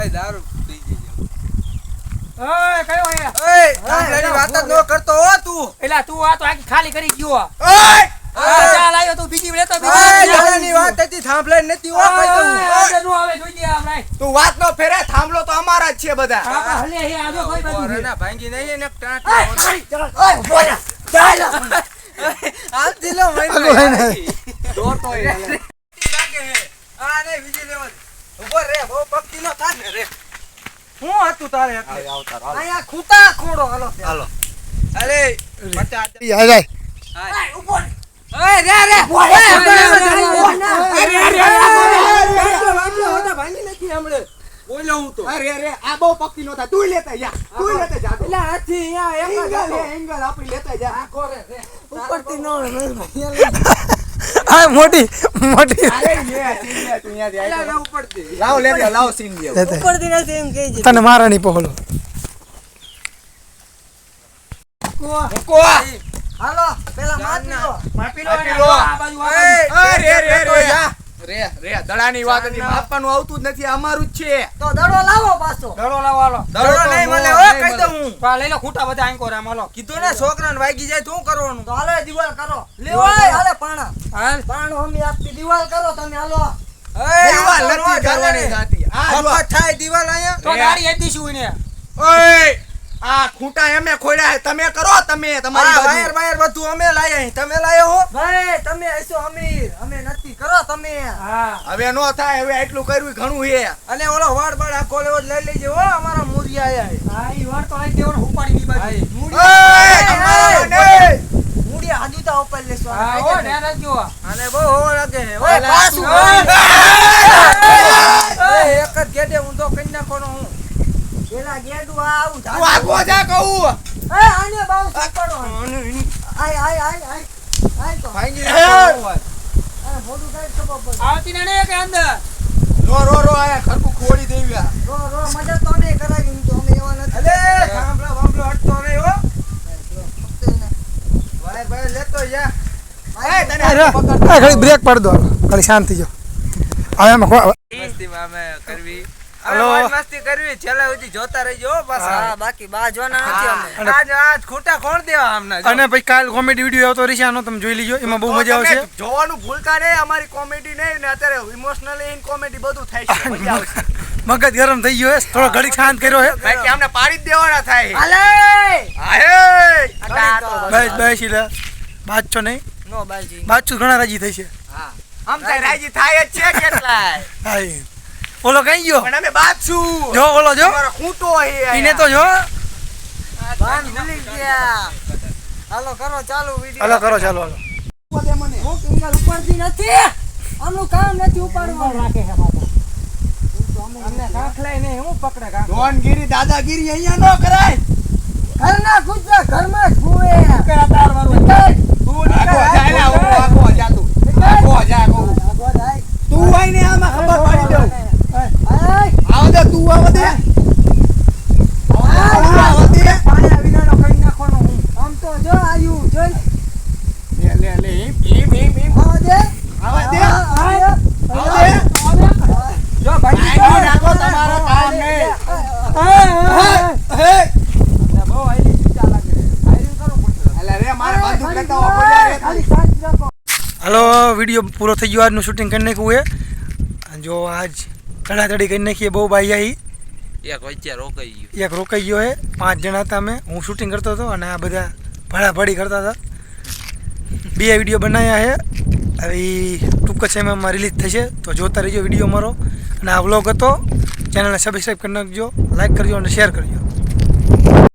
ભાઈ દારૂ પી જજો. ઓય કયો હે? ઓય થાંભલાની વાત જ ન કરતો હો તું. એલા તું આ તો આખી ખાલી કરી ગયો. ઓય ચાલ આયો તું બીજી લેતો થાંભલાની વાત હતી થાંભલાની નથી હો કહી દઉં. નો આવે જોઈ દે આપણે. તું વાત નો ફેરે થાંભલો તો અમારા જ છે બધા. આપા હલે હે આજો કોઈ બધું. ઓરેના ભાંગી નહીં ને ટાટ. ઓય બોલા. ચાલ. આ દિલો મહિનો દોડતો હોય લાગે હે. આ નહીં બીજી લેવા દે. ઉભો રે બહુ પક્કી નો થાને રે. હું હતું તારે એટલે અહીંયા ખૂટા ખોડો હાલો અરે 50 આય ઉભો ઓય રે રે ભાંગી નાખી હમણે બોલો હું તો અરે આ બહુ પક્કી નો થાય તું લેતા જા એટલે હાથી અહીંયા એંગલ આપી લેતા જા આ કોરે રે ઉપરથી નો આ મોટી અરે લે સીન તું અહીંયા એટલે દે ના ઉપડતી લાવ લે લાવ સીન દે ઉપરથી નથી એમ કહી તને મારાની પહોળો કો હાલો પેલા માપી લો આ બાજુ રે દડાની વાત નથી માપવાનું આવતું જ નથી અમારું જ છે તો દડો લાવો પાછો દડો લાવો હાલો. દડો નહીં મળે હો કહી દઉં હું પા લઈ લો ખૂટા બધા આંકો રામ હાલો. કીધું ને છોકરાને વાગી જાય શું કરવાનું તો હાલો દિવાલ કરો લેવાય હાલે પાણા હાલ. પાણો અમે આપતી દિવાલ કરો તમે હાલો દિવાલ નથી કરવાની જાતી આ જો મફત થાય દિવાલ અહીંયા તો ગાડી હેડી શું ને. ઓય આ ખૂંટા એમે ખોડ્યા છે. તમે કરો તમે તમારી આ બાજુ વાયર વાયર બધું અમે લાયા તમે લાયા હો ભાઈ તમે હશો અમીર અમે નથી કરો તમે હા હવે નો થાય હવે એટલું કરવું ઘણું છે અને ઓલો વાડ બાડ આખો લેવો લઈ લેજે હો અમારા મુરિયા આયા હા ઈ વાર તો આઈ દેવાનો ઉપાડી ની બાજુ. મૂડી હાજુતા ઉપર લેશો હા ઓ ધ્યાન રાખજો. અને બહુ હોવા લાગે હે ઓય પાછું ઓય એક જ ગેડે હું તો કઈ નાખવાનો હું પેલા ગેડું આવું તું આગો જા કહું એ આને બાઉ પકડો આય આય આય આય આય તો ભાંગી નાખવાનો અરે મોઢું કાઈ ખબર પડે આવતી ને કે અંદર. રો આયા ખરકું ખોડી દેવ્યા રો મજા તો ને કરાવી તો અમે એવા નથી અલે થાંભલો વાંભલો હટતો નહીં હો ભાઈ ભાઈ લેતો જા એ તને ખાલી બ્રેક પાડ દો ખાલી શાંતિ જો હવે એમાં મસ્તીમાં અમે કરવી હલો. મસ્તી કરવી છેલ્લા સુધી જોતા રહેજો હો પાછા હા બાકી બાજવાના નથી અમે આજ ખૂટા કોણ દેવા આમના અને પછી કાલ કોમેડી વિડીયો આવતો રહેશે આનો તમે જોઈ લીજો એમાં બહુ મજા આવશે જોવાનું ભૂલતા નહીં અમારી કોમેડી નહીં ને અત્યારે ઇમોશનલી ઇન કોમેડી બધું થાય છે મજા આવશે મગજ ગરમ થઈ ગયો છે થોડો ઘડી શાંત કર્યો છે ભાઈ કે અમને પાડી જ દેવાના થાય હાલે બસ બસ લે બાચો નહીં નો બાજી બાચું ઘણા રાજી થઈ છે આમ થાય રાજી થાય જ છે કેટલાય હા ઈ. ઓલો કઈ ગયો પણ અમે બાદશું જો ઓલો જો અમારો ખૂંટો હે ઈને તો જો બાન ભૂલી ગયા હાલો કરો ચાલુ વિડિયો હાલો કરો ચાલો હાલો હું કિંગલ ઉપરથી નથી આમનું કામ નથી ઉપાડવાનું રાખે છે બાબા અમને કાખલાય નહીં હું પકડે કાખ. ડોનગીરી દાદાગીરી અહીંયા ન કરાય ઘરના ગુજરા ઘરમાં જ ભૂવે પેલા તાર વાળું. તું આગો જા લે આગો જા તું આગો જા કહું તું આઈ ને આમાં ખબર પાડી દઉં આવ દે તું આવ દે આવ દે પાયા વિનાનો કરી નાખવાનો હું આમ તો જો આયુ જોઈ લે ઈમ આવ દે આવ દે આય આવ દે જો ભાઈ આઈ રાખો તમારો કામ નહીં હે બહુ આઈલી ચિંતા લાગે. આઈલી કરો પડશે. અલા રે મારે બંદૂક લેતા હો બોલ્યા રે ખાલી શાંતિ રાખો હાલો વિડીયો પૂરો થઈ ગયો આજનું શૂટિંગ કરી નાખ્યું છે જો આજ તડાતડી કરી નાખીએ બહુ બાઈ આવી એક વચ્ચે રોકાઈ ગયું એક રોકાઈ ગયો છે 5 જણા હતા અમે હું શૂટિંગ કરતો હતો અને આ બધા ભડાભડી કરતા હતા 2 વિડીયો બનાવ્યા છે હવે ઈ ટૂંક જ સમયમાં રિલીઝ થશે તો જોતા રહેજો વિડીયો મારો અને આ વ્લોગ હતો ચેનલને સબસ્ક્રાઈબ કરી નાખજો લાઈક કરજો અને શેર કરજો